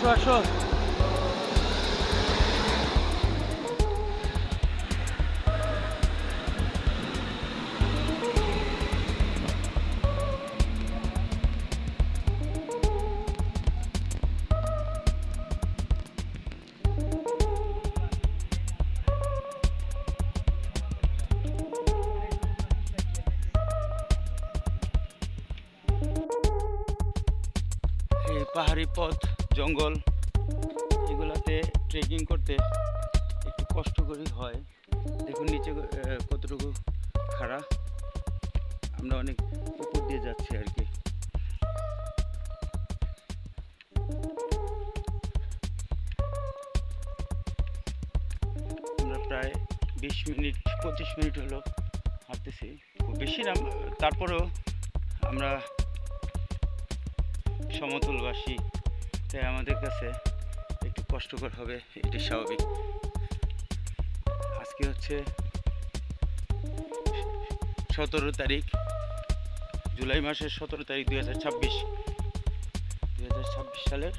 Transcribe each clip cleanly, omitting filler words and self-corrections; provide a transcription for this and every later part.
আসো আসো। এই পাহাড়ি পথ, জঙ্গল, এগুলাতে ট্রেকিং করতে একটু কষ্টকরই হয়। দেখুন নিচে কতটুকু খাড়া, আমরা অনেক উপর দিয়ে যাচ্ছি আর কি। আমরা প্রায় 20 মিনিট 25 মিনিট হলো হাঁটতেছি, খুব বেশি না, তারপরেও আমরা সমতলবাসী, তাই আমাদের কাছে একটু কষ্টকর হবে, এটি স্বাভাবিক। আজকে হচ্ছে 17 তারিখ, জুলাই মাসের 17 তারিখ 2026 সালের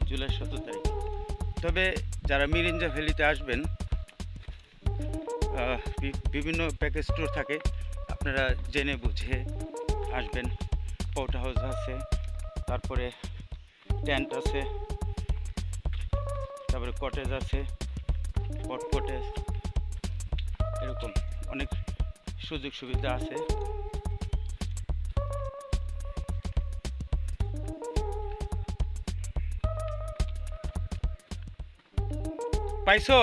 জুলাই 17 তারিখ। তবে যারা মিরিঞ্জা ভ্যালিতে আসবেন, বিভিন্ন প্যাকেজ ট্যুর থাকে, আপনারা জেনে বুঝে আসবেন। পাউটা হাউস আছে, তারপরে টেন্ট আছে, তারপরে কটেজ আছে, পট কটেজ, এরকম অনেক সুযোগ সুবিধা আছে। পাইছো?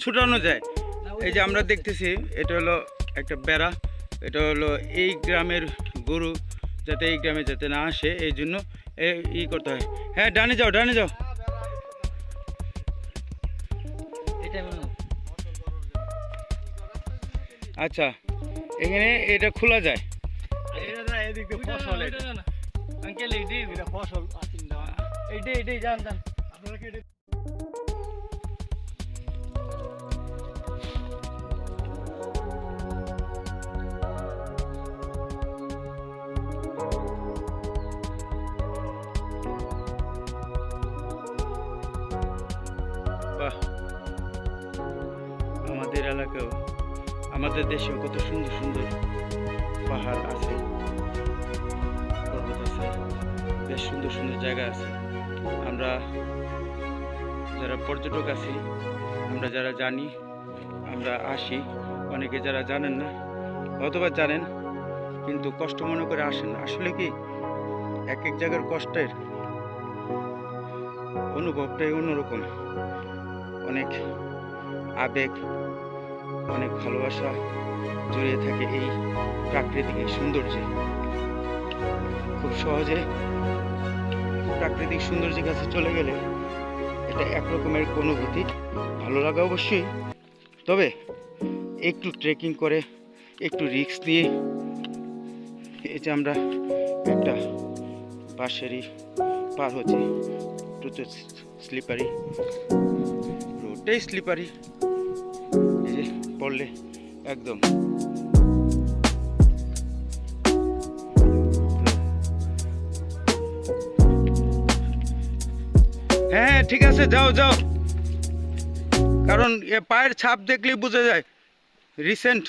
ছুটানো যায়। এই যে আমরা দেখতেছি, এটা হলো একটা বেড়া, এটা হলো এই গ্রামের গরু যাতে এই গ্রামে যাতে না আসে, এই জন্য ই করতে হয়। হ্যাঁ, ডানে যাও, ডানে যাও। আচ্ছা, এখানে এটা খোলা যায়। বাহ, আমাদের এলাকাও, আমাদের দেশেও কত সুন্দর সুন্দর পাহাড় আছে, পর্বত আছে, বেশ সুন্দর সুন্দর জায়গা আছে। আমরা যারা পর্যটক আছি, আমরা যারা জানি, আমরা আসি, অনেকে যারা জানেন না অথবা জানেন কিন্তু কষ্ট মনে করে আসেন। আসলে কি, এক এক জায়গার কষ্টের অনুভবটাই অন্যরকম, অনেক আবেগ, অনেক ভালোবাসা জড়িয়ে থাকে এই প্রাকৃতিক এই সৌন্দর্যে। খুব সহজে প্রাকৃতিক সৌন্দর্যের কাছে চলে গেলে এটা একরকমের অনুভূতি, ভালো লাগা অবশ্যই, তবে একটু ট্রেকিং করে, একটু রিস্ক দিয়ে, এই যে আমরা একটা পাশেরই পার হচ্ছে, প্রচুর স্লিপারি, রোডটাই স্লিপারি, এই যে পড়লে একদম। হ্যাঁ ঠিক আছে, যাও যাও, কারণ পায়ের ছাপ দেখলেই বোঝা যায় রিসেন্ট।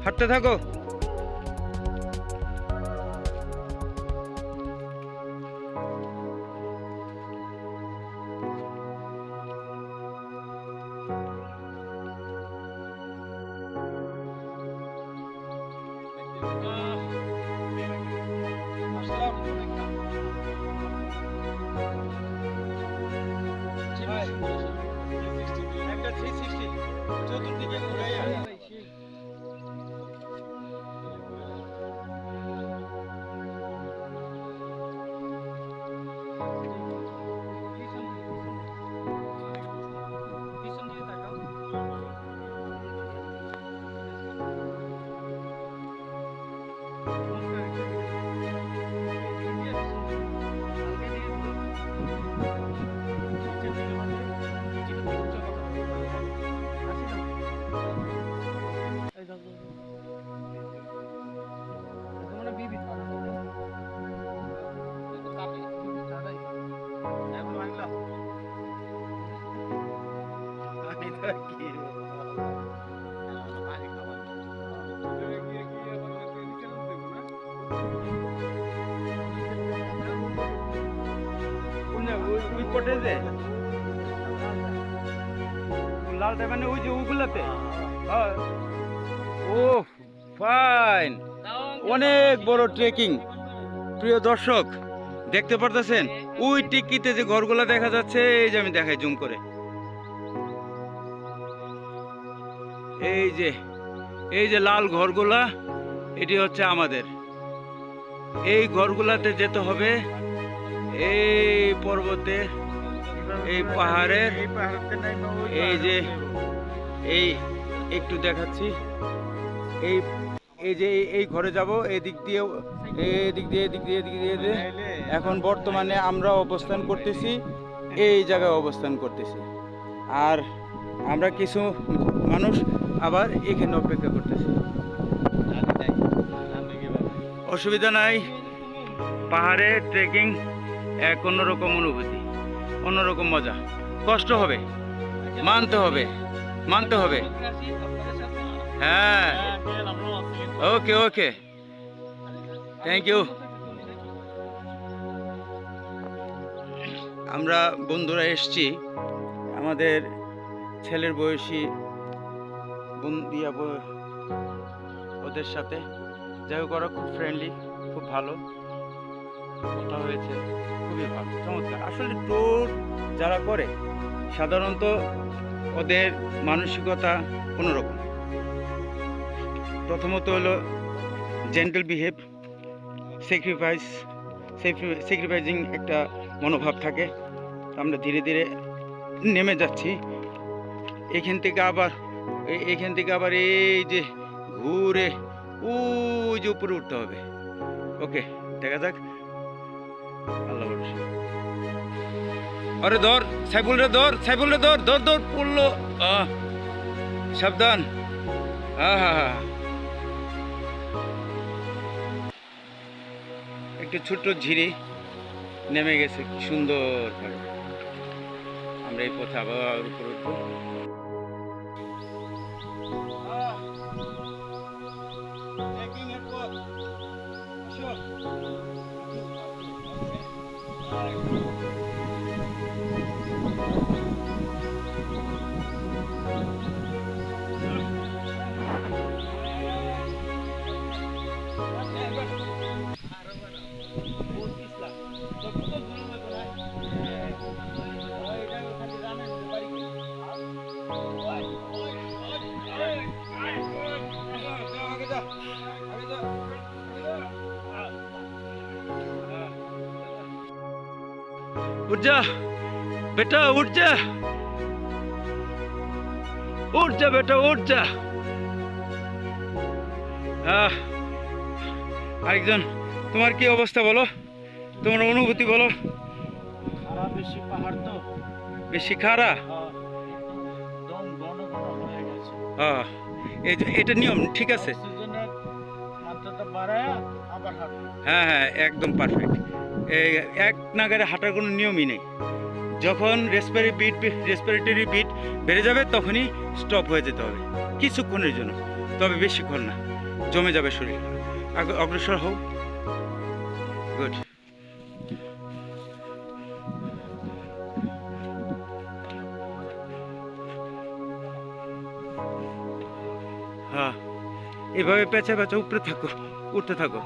হাঁটতে থাকো। একটা 360 চতুর্দিকে ঘুরাইয়া। ওই কোটে যে লালটা মানে ওই যে ওগুলাতে ও ফাইন, অনেক বড় ট্রেকিং। প্রিয় দর্শক দেখতে পারতেছেন ওই টিকিতে যে ঘরগুলা দেখা যাচ্ছে, এই যে আমি দেখাই জুম করে, এই যে লাল ঘরগুলা, এটি হচ্ছে আমাদের। এই ঘরগুলাতে যেতে হবে এই পর্বতে, এই পাহাড়ের, এই যে এই একটু দেখাচ্ছি, এই যে এই ঘরে যাব, এদিক দিয়ে এখন বর্তমানে আমরা অবস্থান করতেছি এই জায়গায় অবস্থান করতেছি। আর আমরা কিছু মানুষ আবার এখানে অপেক্ষা করতেছি। অসুবিধা নাই, পাহাড়ে ট্রেকিং এক অন্যরকম অনুভূতি, অন্যরকম মজা। কষ্ট হবে, মানতে হবে। হ্যাঁ, ওকে, থ্যাংক ইউ। আমরা বন্ধুরা এসছি, আমাদের ছেলের বয়সী ওদের সাথে। যাই হোক, ওরা খুব ফ্রেন্ডলি, খুব ভালো, কথা হয়েছে, খুবই ভালো, চমৎকার। আসলে ট্যুর যারা করে সাধারণত ওদের মানসিকতা অন্যরকম। প্রথমত হলো জেন্টল বিহেভ, স্যাক্রিফাইজিং একটা মনোভাব থাকে। আমরা ধীরে ধীরে নেমে যাচ্ছি, এখান থেকে আবার এই যে ঘুরে ওই যে উপরে উঠতে হবে। ওকে, দেখা যাক, আল্লাহ ভরসা। আরে ধর সাইফুল রে, ধর পড়লো, সাবধান। একটু ছোট্ট ঝিরি নেমে গেছে, কি সুন্দর ভাবে। আমরা এই পথে আবার উপরে উঠবো। उठ जा बेटा, उठ जा बेटा, उठ जा। আরেকজন, তোমার কি অবস্থা বলো, তোমার অনুভূতি বলো। খারাপ, বেশি পাহাড় তো, বেশি খাড়া। দম ঘন হয়ে গেছে। এটা নিয়ম, ঠিক আছে। অক্সিজেনের মাত্রাটা বাড়ায় আবার হাঁটবে। হ্যাঁ, একদম পারফেক্ট। এক নাগারে হাঁটার কোনো নিয়মই নেই। যখন রেসপিরেটরি বিট বেড়ে যাবে তখনই স্টপ হয়ে যেতে হবে কিছুক্ষণের জন্য, তবে বেশিক্ষণ না, জমে যাবে শরীর। অগ্রসর হও, গুড। হ্যাঁ, এভাবে পেঁচা উপরে থাকো, উঠতে থাকো।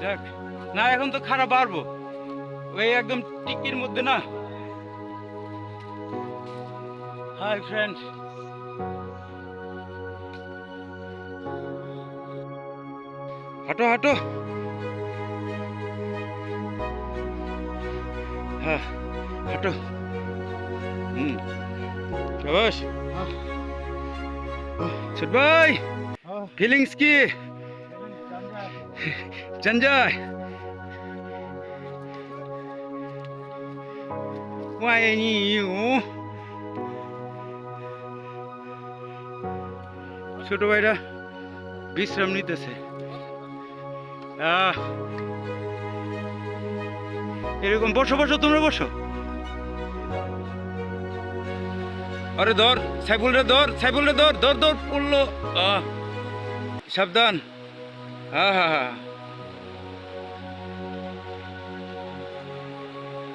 যাক, না এখন তো খারাপ বাড়বো, ওই একদম টিকির মধ্যে না। হাই ফ্রেন্ডস, হাঁটো হাঁটো। হ্যাঁ, হাঁটো। শাবাশ। ছোট ভাই, ফিলিংস কি? জঞ্জয় why you ছোট ভাইরা বিশ্রাম নিতেছে। এরকম বসো বসো, তোমরা বসো। আরে ধর সাইফুল রে, ধর সাইফুল রে, ধর ধর ধর, পড়লো। সাবধান।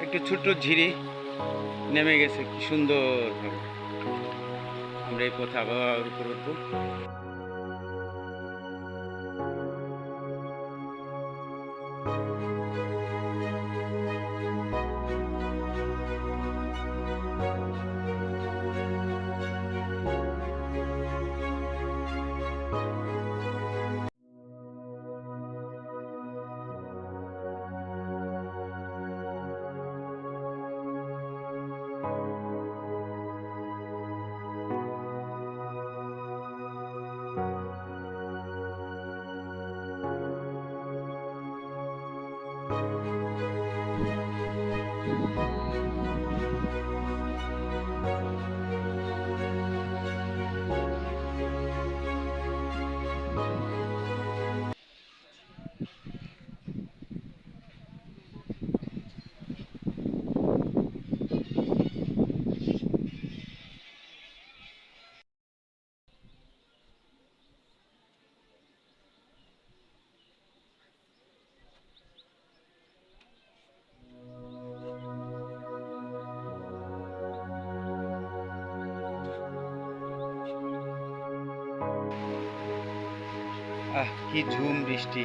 একটু ছোট্ট ঝিরি নেমে গেছে, কি সুন্দর ভাবে। আমরা এই পথে আবার উপর উঠবো। কি ঝুম বৃষ্টি।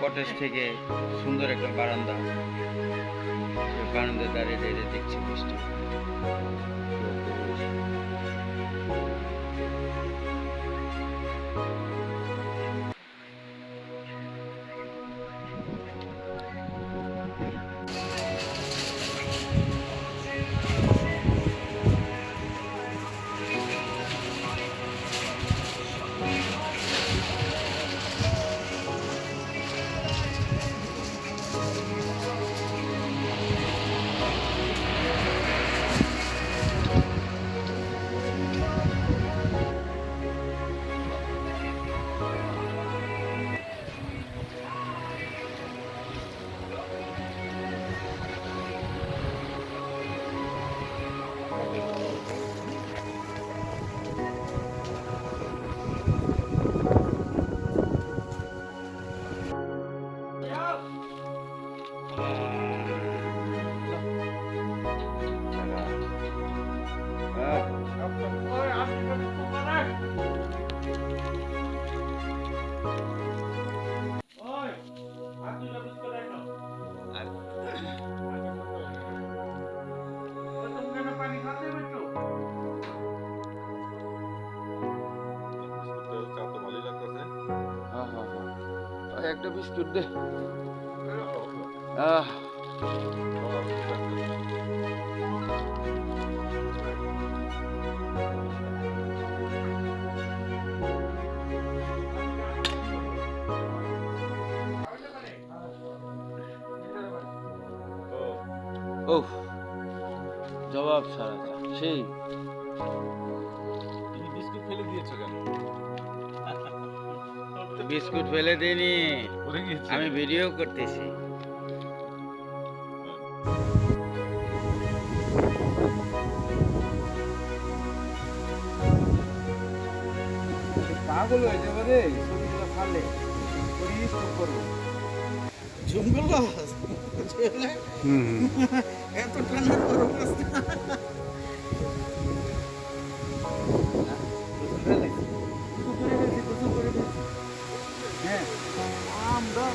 কটেজ থেকে সুন্দর একটা বারান্দা, বারান্দা দাঁড়িয়ে দাঁড়িয়ে দেখছি বৃষ্টি। একটা বিস্কুট দে। ও জবাব ছাড়া সেই বিস্কুট ফেলে দিয়েছো কেন? বিস্কুট ফেলে দিইনি, আমি ভিডিও করতেছি। পাগল হয়ে যাবে রে, ছবিগুলো ফালে করবো। জঙ্গল এত ঠান্ডা গরম হ্যাঁ আমরা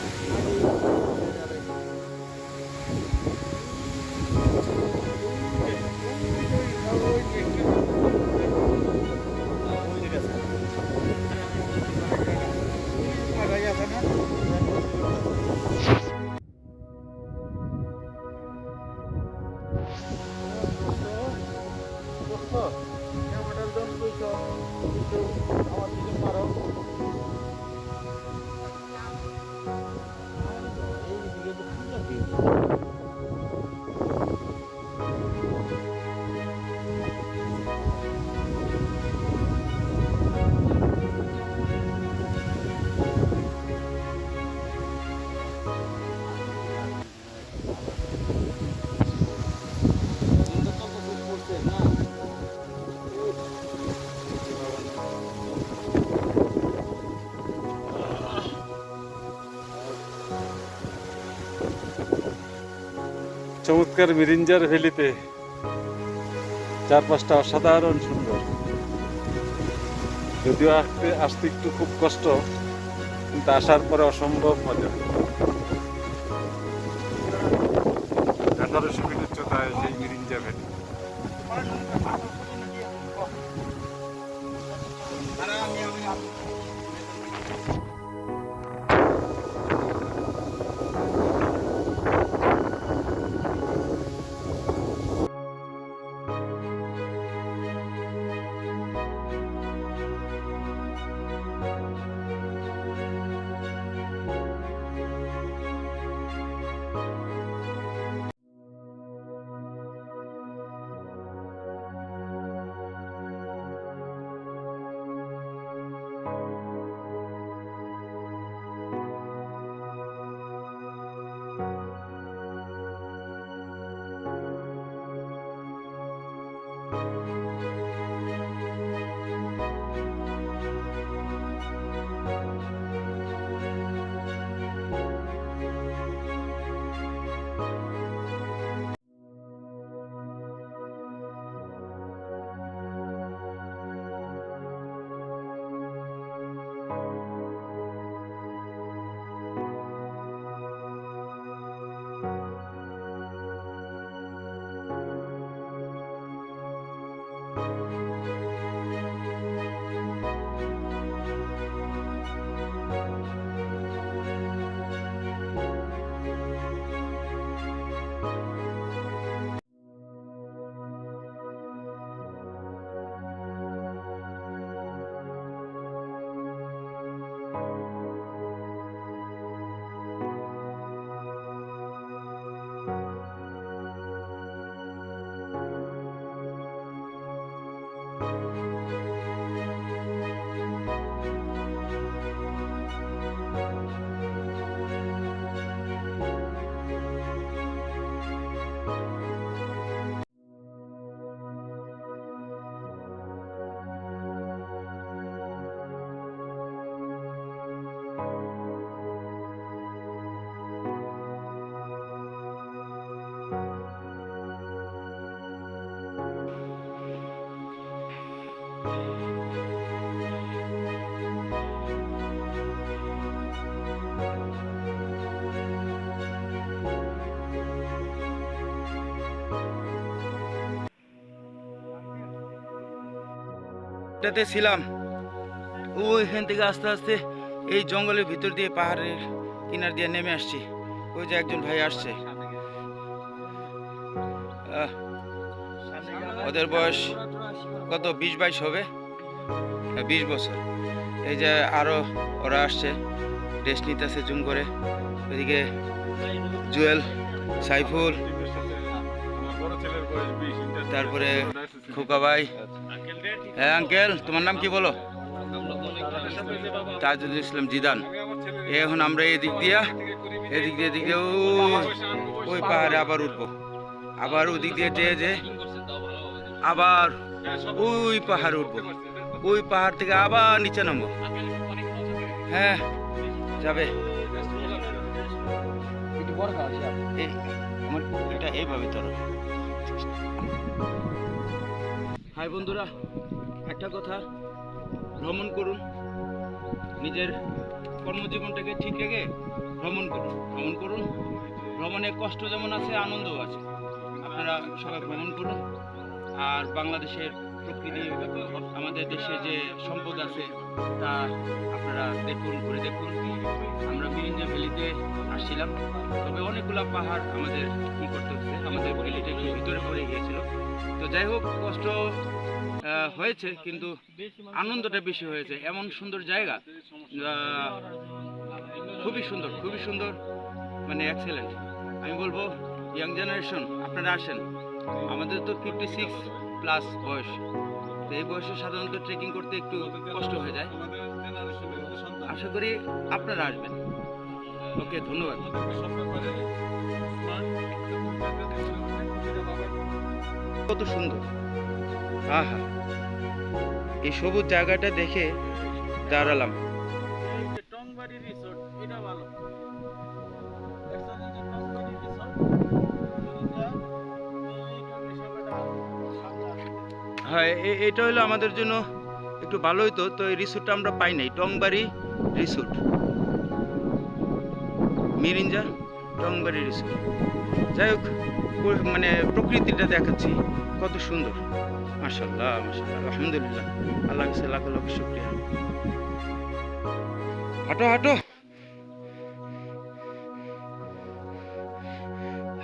চমৎকার মিরিঞ্জার ভ্যালিতে চারপাশটা অসাধারণ সুন্দর। যদিও আসতে একটু খুব কষ্ট, কিন্তু আসার পরে অসম্ভব মজা। 1800 ফিট উচ্চতায় সেই মিরিঞ্জা ভ্যালি। এটাতে ছিলাম, ওইখান থেকে আস্তে আস্তে এই জঙ্গলের ভিতর দিয়ে পাহাড়ের কিনার দিয়ে নেমে আসছি। ওই যে একজন ভাই আসছে, ওদের বয়স কত 20-22 হবে, 20 বছর। এই যে আরো ওরা আসছে, রেস্ট নিতেছে জুম করে। ওইদিকে জুয়েল, সাইফুল, তারপরে খোকা ভাই। হ্যাঁ আঙ্কেল, তোমার নাম কি বলো? তাজুল ইসলাম জিদান। এখন আমরা এদিক দিয়ে ওই পাহাড়ে আবার উঠবো, আবার ওদিক দিয়ে যে আবার ওই পাহাড়ে উঠবো, ওই পাহাড় থেকে আবার নিচে নামবো। হ্যাঁ যাবে, আমার এটা এইভাবে ধরো। হাই বন্ধুরা, একটা কথা, ভ্রমণ করুন, নিজের কর্মজীবনটাকে ঠিক রেখে ভ্রমণ করুন। ভ্রমণে কষ্ট যেমন আছে, আনন্দও আছে। আপনারা সবাই ভ্রমণ করুন। আর বাংলাদেশের প্রকৃতি, আমাদের দেশে যে সম্পদ আছে তা আপনারা দেখুন, ঘুরে দেখুন। আমরা মিরিঞ্জা ভ্যালিতে আসছিলাম, তবে অনেকগুলো পাহাড় আমাদের কি করতে হচ্ছে, আমাদের ভ্যালিটা একটু ভিতরে পড়ে গিয়েছিল। তো যাই হোক, কষ্ট হয়েছে, কিন্তু আনন্দটা বেশি হয়েছে। এমন সুন্দর জায়গা, খুবই সুন্দর, মানে এক্সেলেন্ট। আমি বলবো ইয়াং জেনারেশন আপনারা আসেন। আমাদের তো 56+ বয়স, তো এই বয়সে সাধারণত ট্রেকিং করতে একটু কষ্ট হয়ে যায়। আশা করি আপনারা আসবেন। ওকে, ধন্যবাদ। কত সুন্দর, আহা, এই সবুজ জায়গাটা দেখে দাঁড়ালাম। টংবাড়ি রিসোর্ট, এটা ভালো। হয় এটা হলো আমাদের জন্য একটু ভালো হইতো। তো এই রিসোর্টটা আমরা পাই নাই, টংবাড়ি রিসোর্ট, মিরিঞ্জা টংবাড়ি রিসোর্ট। যাই হোক, মানে প্রকৃতিটা দেখাচ্ছি কত সুন্দর। মাশাআল্লাহ মাশাআল্লাহ, আলহামদুলিল্লাহ, আল্লাহ কাছে লাখ লাখ শুকরিয়া। হাঁটো হাঁটো,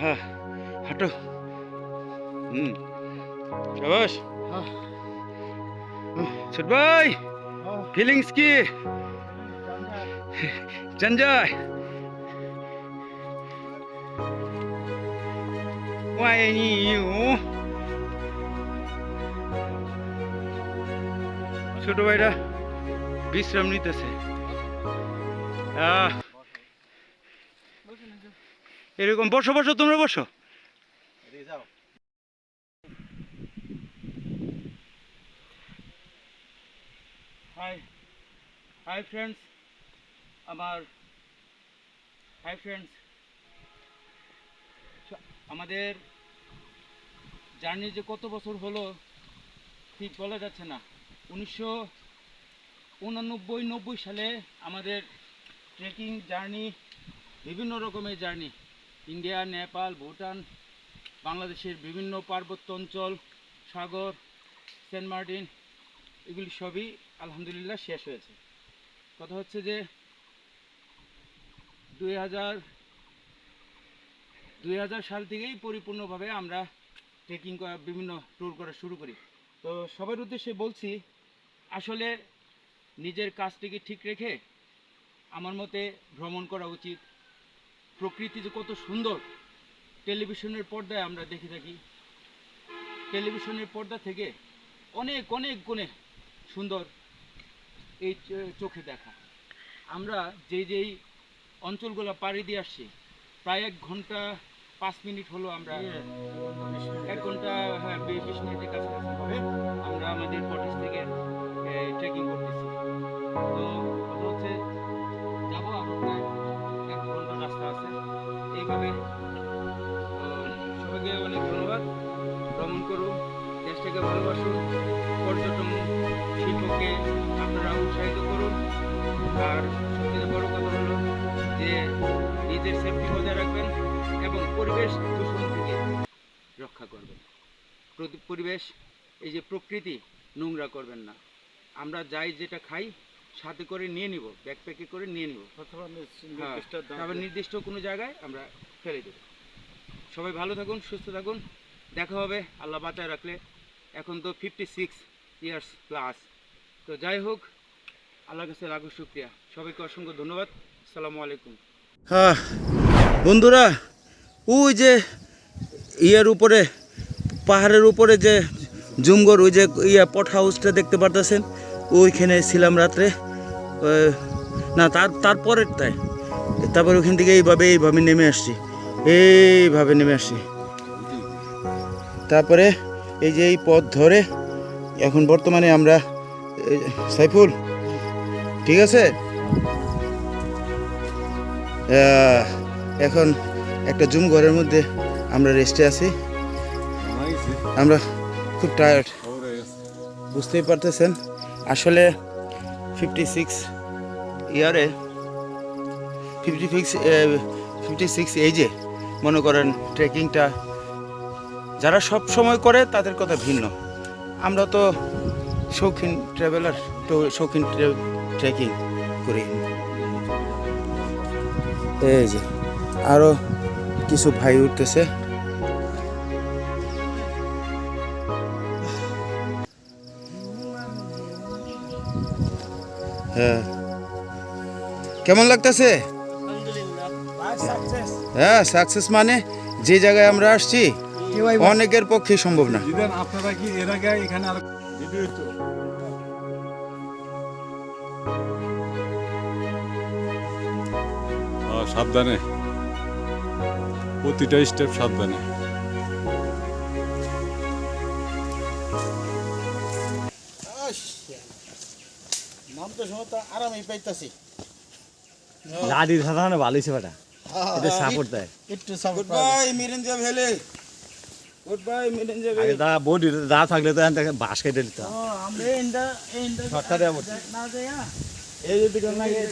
হ্যাঁ হাঁটো। শাবাশ। ছোট ভাই, ফিলিংস কি? জঞ্জয় ছোট ভাইরা বিশ্রাম নিতেছে। এরকম বসো বসো, তোমরা বসো। হাই হাই ফ্রেন্ডস, আমাদের জার্নি যে কত বছর হলো ঠিক বলা যাচ্ছে না। 1989-90 সালে আমাদের ট্রেকিং জার্নি, বিভিন্ন রকমের জার্নি, ইন্ডিয়া, নেপাল, ভুটান, বাংলাদেশের বিভিন্ন পার্বত্য অঞ্চল, সাগর, সেন্ট মার্টিন, এগুলি সবই আলহামদুলিল্লাহ শেষ হয়েছে। কথা হচ্ছে যে 2000 সাল থেকেই পরিপূর্ণভাবে আমরা ট্রেকিং করা, বিভিন্ন ট্যুর করা শুরু করি। তো সবার উদ্দেশ্যে বলছি, আসলে নিজের কাজটিকে ঠিক রেখে আমার মতে ভ্রমণ করা উচিত। প্রকৃতি যে কত সুন্দর টেলিভিশনের পর্দায় আমরা দেখে থাকি, টেলিভিশনের পর্দা থেকে অনেক অনেক গুণে সুন্দর এই চোখে দেখা। আমরা যেই অঞ্চলগুলো পাড়ি দিয়ে আসছি, প্রায় 1 ঘন্টা 5 মিনিট হলো আমরা 1 ঘন্টা, হ্যাঁ 20 মিনিটের কাছাকাছি হবে আমরা আমাদের কটেজ থেকে ট্রেকিং করতেছি। তো কথা হচ্ছে যাবো আরো প্রায় 1 ঘন্টা রাস্তা আছে। এইভাবে সবাইকে অনেক ধন্যবাদ। ভ্রমণ করুন, দেশটাকে ভালোবাসুন, পর্যটন শিল্পকে আপনারা উৎসাহিত করুন। আর সবথেকে বড় কথা হলো যে নিজের সেফটি বজায় রাখবেন এবং পরিবেশ দূষণ থেকে রক্ষা করবেন। পরিবেশ, এই যে প্রকৃতি, নোংরা করবেন না। আমরা যাই যেটা খাই সাথে করে নিয়ে নিব, ব্যাকপ্যাকে করে নিয়ে নিব, তারপর নির্দিষ্ট কোনো জায়গায় আমরা ফেলে দেব। সবাই ভালো থাকুন, সুস্থ থাকুন, দেখা হবে আল্লাহ বাঁচায় রাখলে। এখন তো 56 ইয়ার্স প্লাস। তো যাই হোক, আল্লাহর কাছে লাখো শুকরিয়া। সবাইকে অসংখ্য ধন্যবাদ। আসসালামু আলাইকুম। হ্যাঁ বন্ধুরা, ওই যে ইয়ার উপরে, পাহাড়ের উপরে যে জুমগড়, ওই যে পট হাউসটা দেখতে পারতেছেন, ওইখানে ছিলাম রাত্রে। না তারপরেরটায়, তারপর ওইখান থেকে এইভাবে নেমে আসছি, এইভাবে নেমে আসছি। তারপরে এই যে এই পথ ধরে এখন বর্তমানে আমরা, সাইফুল ঠিক আছে, এখন একটা জুম ঘরের মধ্যে আমরা রেস্টে আছি। আমরা খুব টায়ার্ড, বুঝতেই পারতেছেন। আসলে 56 ইয়ারে, 56 এজে মনে করেন ট্রেকিংটা যারা সব সময় করে তাদের কথা ভিন্ন। আমরা তো শৌখিন ট্রাভেলার, তো শৌখিন ট্রেকিং করি। এই যে আরো কিছু ভাই উঠতেছে। হ্যাঁ, কেমন লাগতেছে? হ্যাঁ, সাকসেস মানে যে জায়গায় আমরা আসছি অনেকের পক্ষে সম্ভব না। আপনারা কি এর আগে এখানে আর সাবধানে, প্রতিটা স্টেপ সাবধানে। নামতে সময় তো আরামই পাইতাছি। গাড়ি ধারণা ভালো হয়েছে বেটা, এটা সাপোর্ট দেয়। একটু support by Mirinja valley. Good bye মিলেন যাবে আগে দা বডি দা থাকলে তো এখান থেকে বাঁশ কেটে দিতাম ও আমরা এন্ডা শর্টকাটে যাবো। না যায় এই যদি কেউ না গিয়ে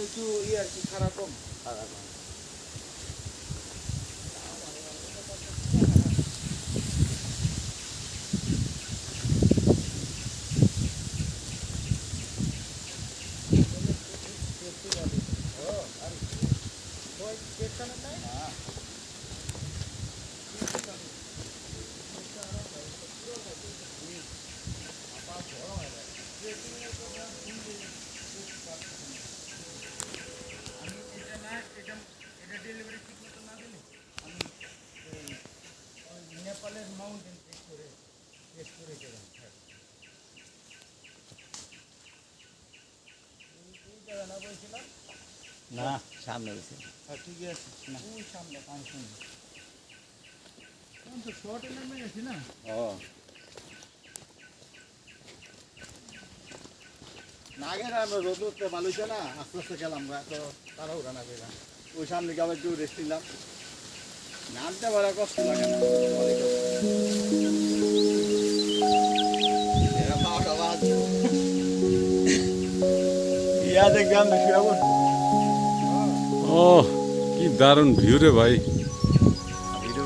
একটু আর কি খারাপ কম নেপালের মাউন্টেন টেস্ট করে গেলাম না সামনে গেছে ঠিকই আছে না ওই সামনে পাঁচ মিনিট তো শর্ট নেমে গেছি না ও না গেলে আমরা রোদ উঠতে ভালো হইছে না আস্তে আস্তে গেলাম তো তারা উড়া না পেলাম ওই সামনে গিয়ে আবার একটু রেস্ট নিলাম নামতে বড় কষ্ট লাগে না অনেক কষ্ট। এরা পাওয়াটা বাদ ইয়া দেখবি আমি শুয়ে পড়ছি ও কি দারুণ ভিউ রে ভাই,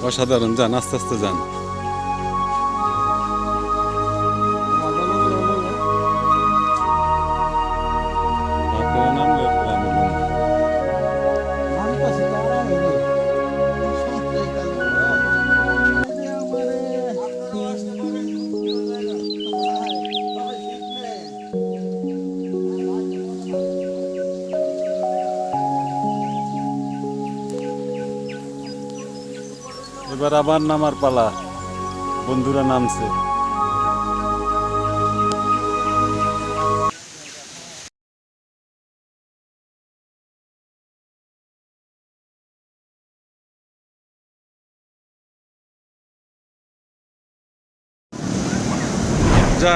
অসাধারণ। যান আস্তে আস্তে যান। আপনারা নামলে আমি বলবো। আমি কাছে যারা হইনি এবার আবার নামার পালা, বন্ধুরা নামছে। যা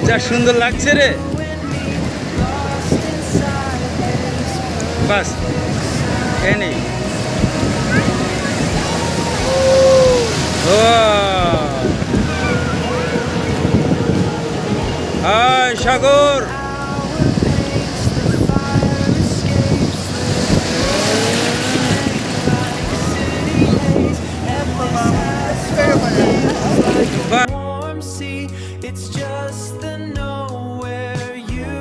যা সুন্দর লাগছে রে, বাস এনে ও হায় সাগর। warm sea. It's just the nowhere, you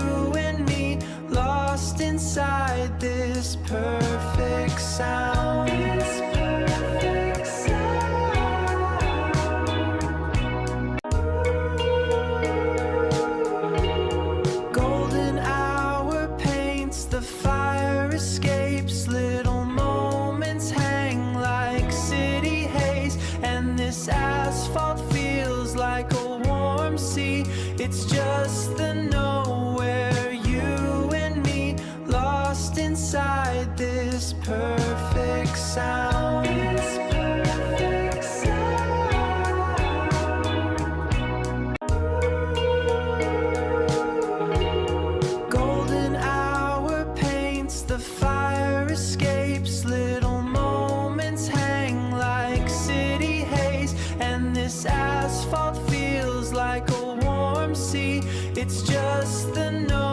and me, lost inside this perfect sound. Golden hour paints, the fire escapes, little moments hang like city haze, and this asphalt feels like a warm sea. It's just the nowhere, you and me, lost inside this perfect sound. Golden hour paints, the fire escapes, little moments hang like city haze, and this asphalt feels like a warm sea. It's just the no